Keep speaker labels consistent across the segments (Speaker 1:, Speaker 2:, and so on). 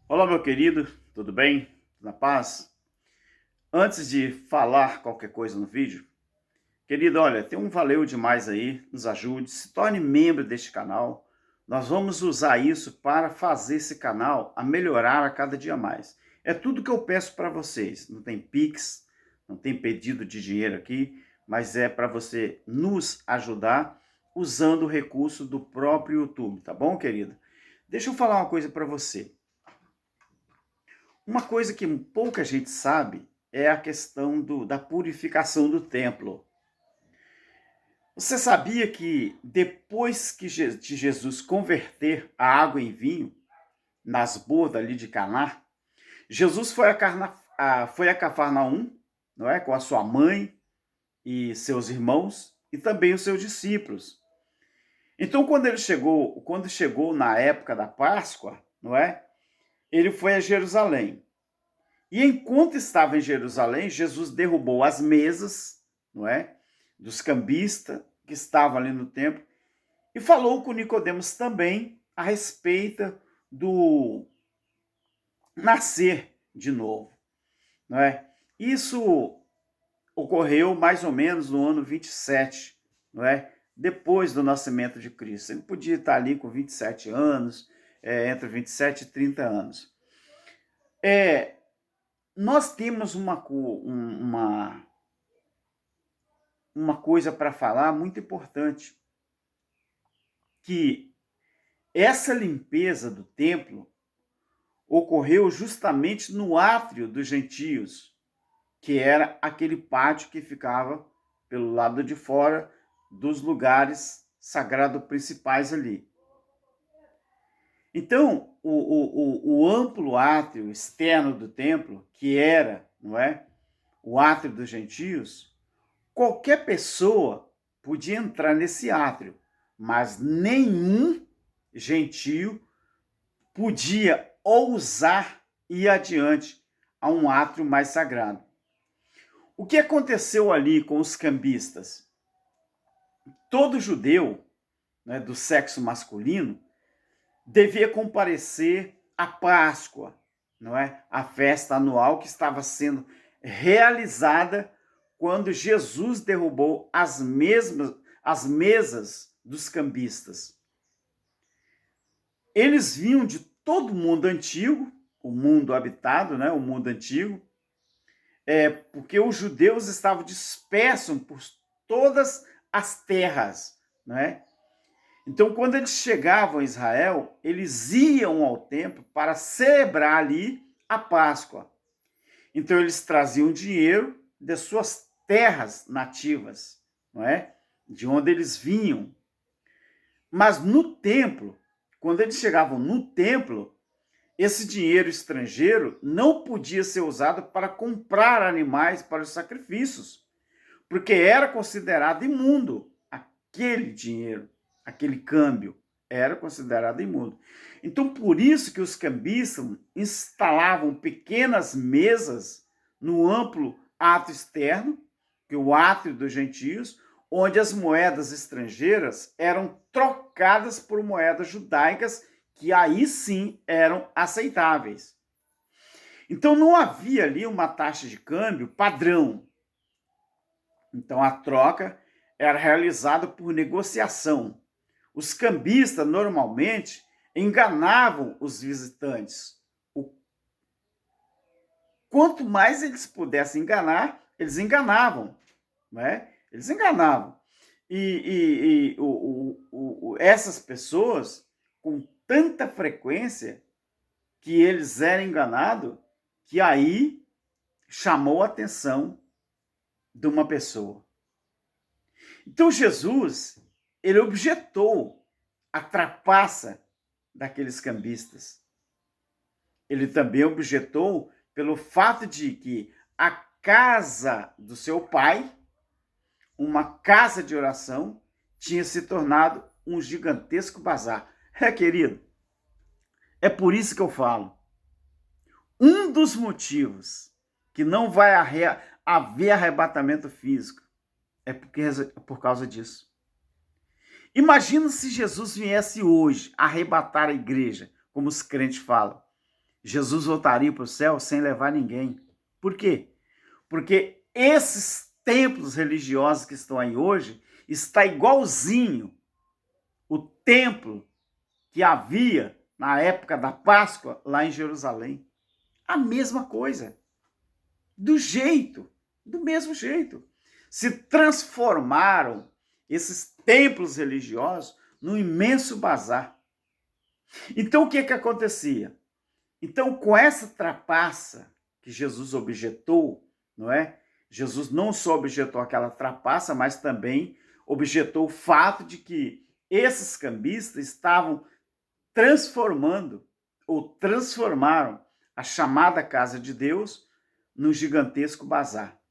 Speaker 1: Olá, meu querido, tudo bem? Tudo na paz? Antes de falar qualquer coisa no vídeo, querido, olha, tem um valeu demais aí, nos ajude, se torne membro deste canal. Nós vamos usar isso para fazer esse canal a melhorar a cada dia mais. É tudo que eu peço para vocês. Não tem Pix, não tem pedido de dinheiro aqui, mas é para você nos ajudar usando o recurso do próprio YouTube, tá bom, querido? Deixa eu falar uma coisa para você. Uma coisa que pouca gente sabe é a questão da purificação do templo. Você sabia que depois de Jesus converter a água em vinho, nas bodas ali de Caná, Jesus foi a Cafarnaum, não é? Com a sua mãe e seus irmãos e também os seus discípulos. Então, quando chegou na época da Páscoa, não é? Ele foi a Jerusalém. E enquanto estava em Jerusalém, Jesus derrubou as mesas, não é? Dos cambistas que estavam ali no templo e falou com Nicodemos também a respeito do nascer de novo, não é? Isso ocorreu mais ou menos no ano 27, não é? Depois do nascimento de Cristo. Ele podia estar ali com 27 anos, entre 27 e 30 anos. Nós temos uma coisa para falar muito importante, que essa limpeza do templo ocorreu justamente no átrio dos gentios, que era aquele pátio que ficava pelo lado de fora dos lugares sagrados principais ali. Então, o amplo átrio externo do templo, que era, não é, o átrio dos gentios, qualquer pessoa podia entrar nesse átrio, mas nenhum gentio podia ousar ir adiante a um átrio mais sagrado. O que aconteceu ali com os cambistas? Todo judeu, né, do sexo masculino devia comparecer à Páscoa, não é? A festa anual que estava sendo realizada quando Jesus derrubou as mesas dos cambistas. Eles vinham de todo o mundo antigo, o mundo habitado, né, o mundo antigo, porque os judeus estavam dispersos por todas as terras, né? Então, quando eles chegavam a Israel, eles iam ao templo para celebrar ali a Páscoa. Então, eles traziam dinheiro de suas terras nativas, não é? De onde eles vinham. Mas no templo, quando eles chegavam no templo, esse dinheiro estrangeiro não podia ser usado para comprar animais para os sacrifícios, porque era considerado imundo aquele dinheiro, aquele câmbio, era considerado imundo. Então, por isso que os cambistas instalavam pequenas mesas no amplo átrio externo, que é o átrio dos gentios, onde as moedas estrangeiras eram trocadas por moedas judaicas, que aí sim eram aceitáveis. Então, não havia ali uma taxa de câmbio padrão. Então, a troca era realizada por negociação. Os cambistas normalmente enganavam os visitantes. Quanto mais eles pudessem enganar, eles enganavam, né? Eles enganavam. Essas pessoas, com tanta frequência que eles eram enganados, que aí chamou a atenção de uma pessoa. Então Jesus, ele objetou a trapaça daqueles cambistas. Ele também objetou pelo fato de que a casa do seu pai, uma casa de oração, tinha se tornado um gigantesco bazar. Querido, é por isso que eu falo. Um dos motivos que não vai haver arrebatamento físico é por causa disso. Imagina se Jesus viesse hoje arrebatar a igreja, como os crentes falam. Jesus voltaria para o céu sem levar ninguém. Por quê? Porque esses templos religiosos que estão aí hoje está igualzinho o templo que havia na época da Páscoa lá em Jerusalém. A mesma coisa. Do mesmo jeito. Se transformaram esses templos religiosos num imenso bazar. Então o que acontecia? Então, com essa trapaça que Jesus objetou, não é? Jesus não só objetou aquela trapaça, mas também objetou o fato de que esses cambistas estavam transformando ou transformaram a chamada casa de Deus num gigantesco bazar.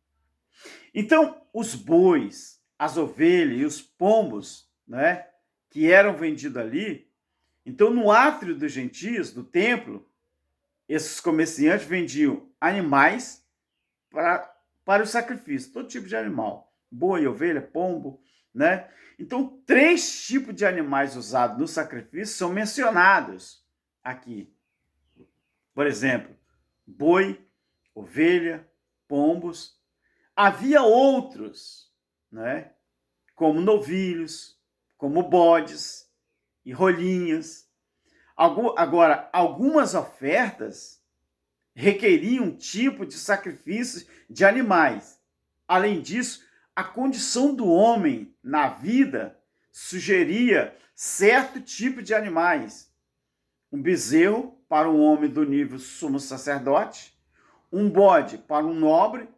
Speaker 1: Então, os bois, as ovelhas e os pombos, né, que eram vendidos ali, então no átrio dos gentios, do templo, esses comerciantes vendiam animais para o sacrifício, todo tipo de animal, boi, ovelha, pombo, né? Então, 3 tipos de animais usados no sacrifício são mencionados aqui. Por exemplo, boi, ovelha, pombos. Havia outros, né? Como novilhos, como bodes e rolinhas. Agora, algumas ofertas requeriam um tipo de sacrifício de animais. Além disso, a condição do homem na vida sugeria certo tipo de animais. Um bezerro para um homem do nível sumo sacerdote, um bode para um nobre,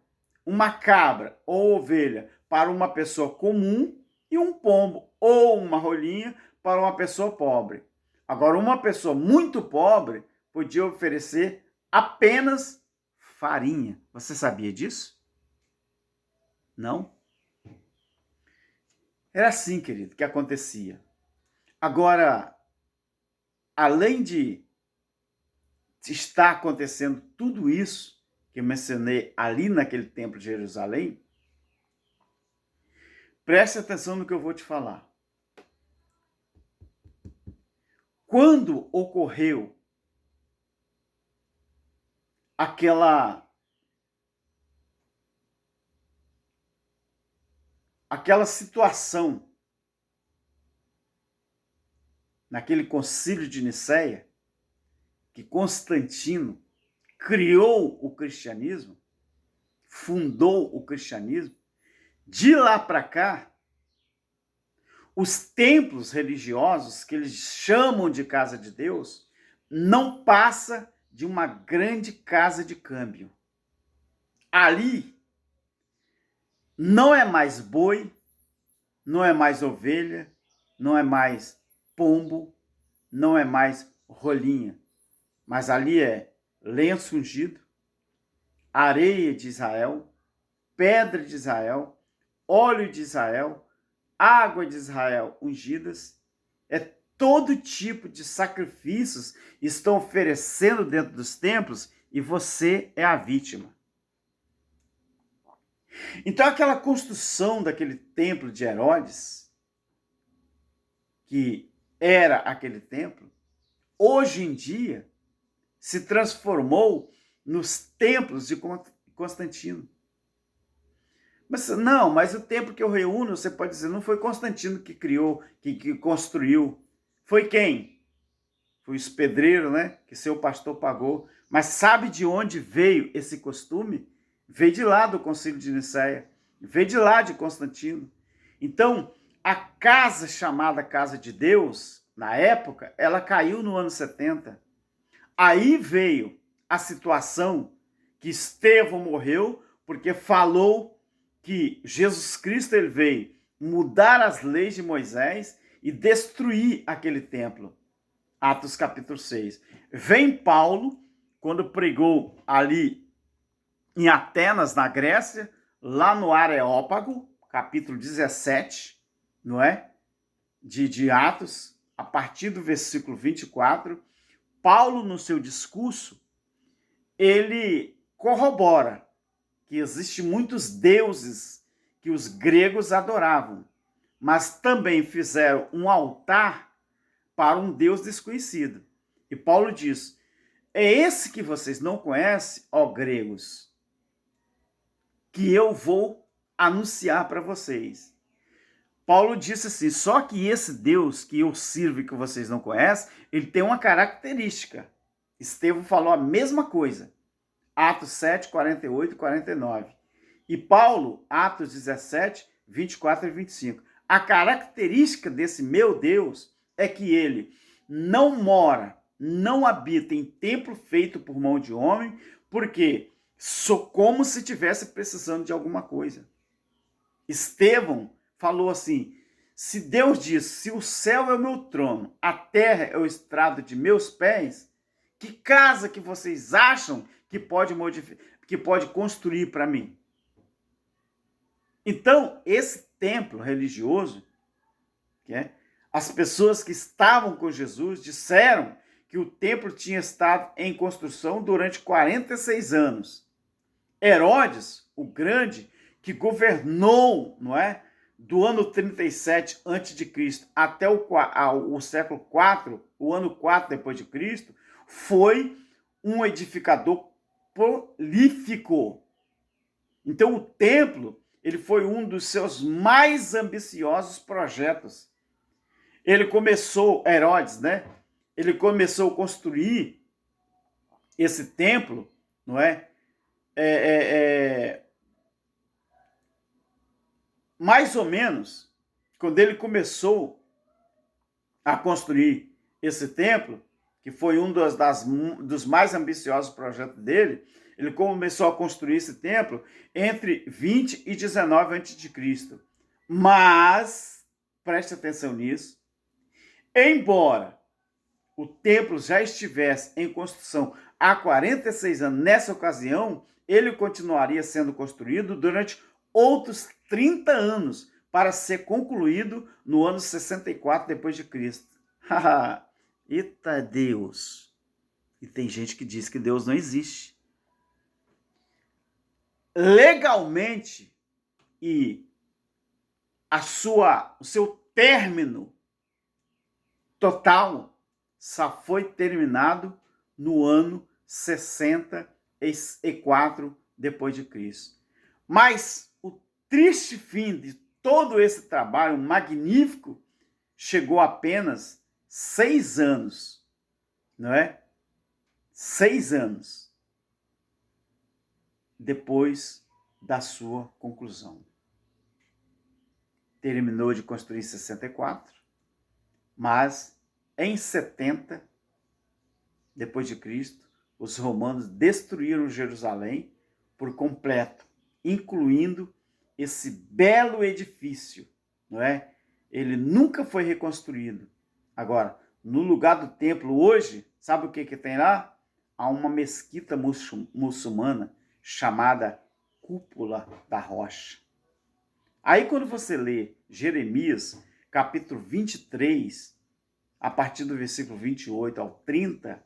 Speaker 1: uma cabra ou ovelha para uma pessoa comum e um pombo ou uma rolinha para uma pessoa pobre. Agora, uma pessoa muito pobre podia oferecer apenas farinha. Você sabia disso? Não? Era assim, querido, que acontecia. Agora, além de estar acontecendo tudo isso que eu mencionei ali naquele templo de Jerusalém, preste atenção no que eu vou te falar. Quando ocorreu aquela situação naquele concílio de Nicéia, que Constantino criou o cristianismo, fundou o cristianismo, de lá para cá, os templos religiosos, que eles chamam de casa de Deus, não passa de uma grande casa de câmbio. Ali não é mais boi, não é mais ovelha, não é mais pombo, não é mais rolinha, mas ali é lenço ungido, areia de Israel, pedra de Israel, óleo de Israel, água de Israel ungidas. É todo tipo de sacrifícios estão oferecendo dentro dos templos e você é a vítima. Então aquela construção daquele templo de Herodes, que era aquele templo, hoje em dia se transformou nos templos de Constantino. Mas o templo que eu reúno, você pode dizer, não foi Constantino que criou, que construiu. Foi quem? Foi os pedreiros, né? Que seu pastor pagou. Mas sabe de onde veio esse costume? Veio de lá do Concílio de Nicéia. Veio de lá de Constantino. Então, a casa chamada Casa de Deus, na época, ela caiu no ano 70. Aí veio a situação que Estevão morreu porque falou que Jesus Cristo ele veio mudar as leis de Moisés e destruir aquele templo. Atos capítulo 6. Vem Paulo, quando pregou ali em Atenas, na Grécia, lá no Areópago, capítulo 17, não é? De Atos, a partir do versículo 24, Paulo, no seu discurso, ele corrobora que existem muitos deuses que os gregos adoravam, mas também fizeram um altar para um Deus desconhecido. E Paulo diz, É esse que vocês não conhecem, ó gregos, que eu vou anunciar para vocês. Paulo disse assim, só que esse Deus que eu sirvo e que vocês não conhecem, ele tem uma característica. Estevão falou a mesma coisa. Atos 7, 48 e 49. E Paulo, Atos 17, 24 e 25. A característica desse meu Deus é que ele não mora, não habita em templo feito por mão de homem, porque sou como se estivesse precisando de alguma coisa. Estevão falou assim, se Deus diz, se o céu é o meu trono, a terra é o estrado de meus pés, que casa que vocês acham que pode modificar, que pode construir para mim? Então, esse templo religioso, as pessoas que estavam com Jesus disseram que o templo tinha estado em construção durante 46 anos. Herodes, o Grande, que governou, não é, do ano 37 a.C. até o século 4, o ano 4 depois de Cristo, foi um edificador prolífico. Então o templo, ele foi um dos seus mais ambiciosos projetos. Ele começou, Herodes, né? Ele começou a construir esse templo, não é? Mais ou menos, quando ele começou a construir esse templo, que foi um dos mais ambiciosos projetos dele, ele começou a construir esse templo entre 20 e 19 a.C. Mas, preste atenção nisso, embora o templo já estivesse em construção há 46 anos, nessa ocasião, ele continuaria sendo construído durante outros 30 anos, para ser concluído no ano 64 depois de Cristo. Eita Deus! E tem gente que diz que Deus não existe. Legalmente, e o seu término total só foi terminado no ano 64 depois de Cristo. Mas o triste fim de todo esse trabalho magnífico chegou apenas 6 anos, não é? 6 anos depois da sua conclusão. Terminou de construir em 64, mas em 70 depois de Cristo, os romanos destruíram Jerusalém por completo, incluindo esse belo edifício, não é? Ele nunca foi reconstruído. Agora, no lugar do templo hoje, sabe o que tem lá? Há uma mesquita muçulmana chamada Cúpula da Rocha. Aí quando você lê Jeremias, capítulo 23, a partir do versículo 28 ao 30,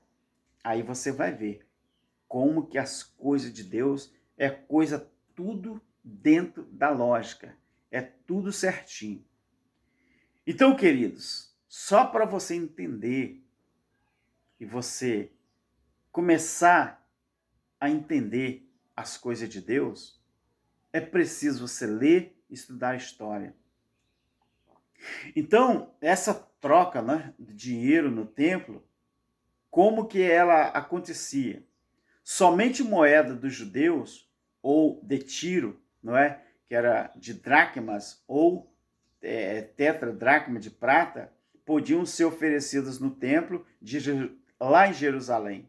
Speaker 1: aí você vai ver como que as coisas de Deus é coisa tudo dentro da lógica, é tudo certinho. Então, queridos, só para você entender e você começar a entender as coisas de Deus, é preciso você ler e estudar a história. Então, essa troca, né, de dinheiro no templo, como que ela acontecia? Somente moeda dos judeus, ou de Tiro, não é? Que era de dracmas, ou tetradracma de prata, podiam ser oferecidas no templo lá em Jerusalém.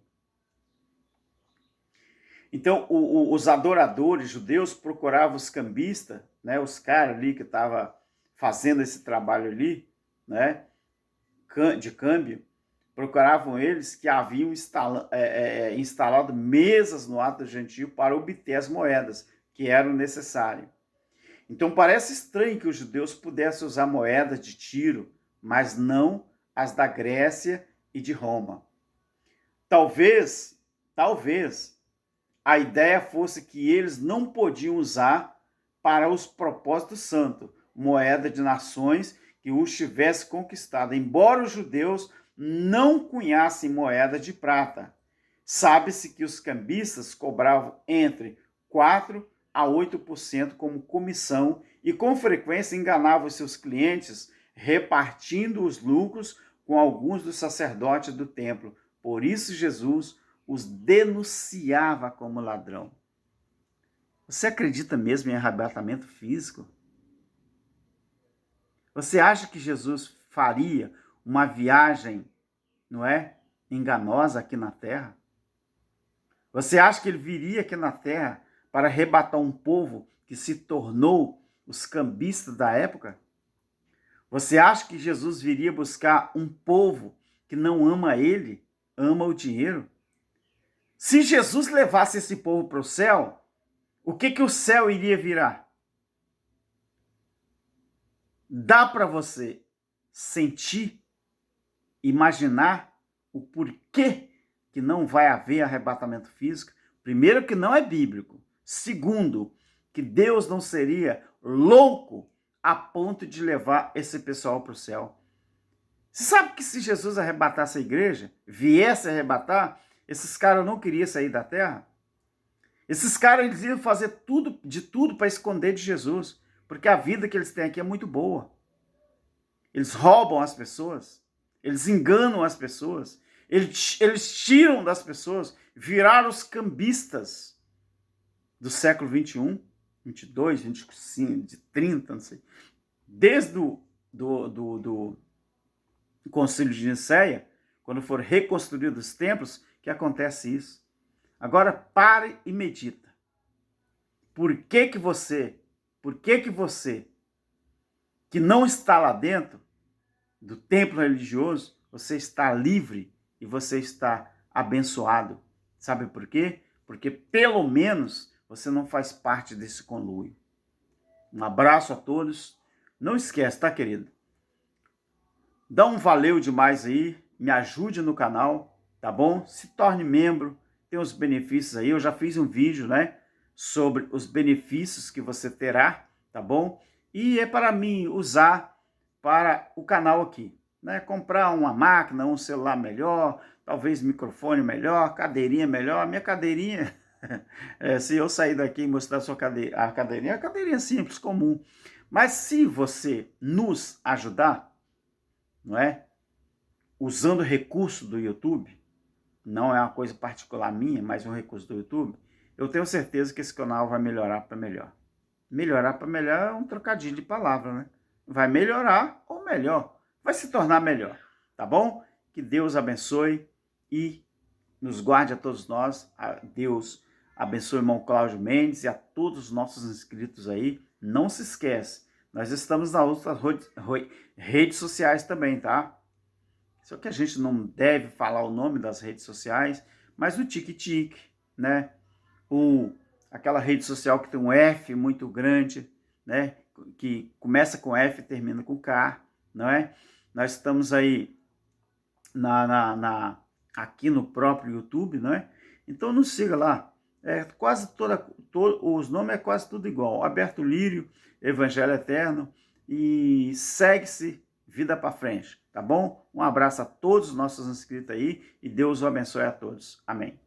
Speaker 1: Então, os adoradores judeus procuravam os cambistas, né, os caras ali que estavam fazendo esse trabalho ali, né, de câmbio, procuravam eles que haviam instalado mesas no ato gentil para obter as moedas que eram necessárias. Então, parece estranho que os judeus pudessem usar moedas de Tiro, mas não as da Grécia e de Roma. Talvez, a ideia fosse que eles não podiam usar para os propósitos santos moeda de nações que os tivesse conquistado, embora os judeus não cunhassem moeda de prata, Sabe-se que os cambistas cobravam entre 4 a 8% como comissão e com frequência enganavam seus clientes repartindo os lucros com alguns dos sacerdotes do templo. Por isso Jesus os denunciava como ladrão. Você acredita mesmo em arrebatamento físico? Você acha que Jesus faria uma viagem, não é, enganosa aqui na Terra? Você acha que ele viria aqui na Terra para arrebatar um povo que se tornou os cambistas da época? Você acha que Jesus viria buscar um povo que não ama ele, ama o dinheiro? Se Jesus levasse esse povo para o céu, o que o céu iria virar? Dá para você sentir, imaginar o porquê que não vai haver arrebatamento físico? Primeiro, que não é bíblico. Segundo, que Deus não seria louco a ponto de levar esse pessoal para o céu. Você sabe que se Jesus arrebatasse a igreja, viesse arrebatar, esses caras não queriam sair da terra? Esses caras eles iam fazer de tudo para esconder de Jesus, porque a vida que eles têm aqui é muito boa. Eles roubam as pessoas, eles enganam as pessoas, eles tiram das pessoas, viraram os cambistas do século 21, 22, 25, de 30, não sei. Desde do Concílio de Nicéia, quando foram reconstruídos os templos, que acontece isso. Agora pare e medita. Por que você que não está lá dentro do templo religioso, você está livre e você está abençoado? Sabe por quê? Porque pelo menos você não faz parte desse conluio. Um abraço a todos. Não esquece, tá, querido? Dá um valeu demais aí, me ajude no canal, tá bom? Se torne membro, tem os benefícios aí. Eu já fiz um vídeo, né, sobre os benefícios que você terá, tá bom? E é para mim usar para o canal aqui, né? Comprar uma máquina, um celular melhor, talvez microfone melhor, cadeirinha melhor. Minha cadeirinha, se eu sair daqui e mostrar a cadeirinha, é uma cadeirinha simples, comum. Mas se você nos ajudar, não é? Usando recurso do YouTube, não é uma coisa particular minha, mas um recurso do YouTube, eu tenho certeza que esse canal vai melhorar para melhor. Melhorar para melhor é um trocadilho de palavra, né? Vai melhorar ou melhor, vai se tornar melhor, tá bom? Que Deus abençoe e nos guarde a todos nós. Deus abençoe o irmão Cláudio Mendes e a todos os nossos inscritos aí. Não se esquece, nós estamos nas outras redes sociais também, tá? Só que a gente não deve falar o nome das redes sociais, mas o TikTok, né? Aquela rede social que tem um F muito grande, né? Que começa com F e termina com K, não é? Nós estamos aí aqui no próprio YouTube, não é? Então nos siga lá. Os nomes é quase tudo igual. Alberto Lírio, Evangelho Eterno, e segue-se vida para frente, tá bom? Um abraço a todos os nossos inscritos aí e Deus o abençoe a todos. Amém.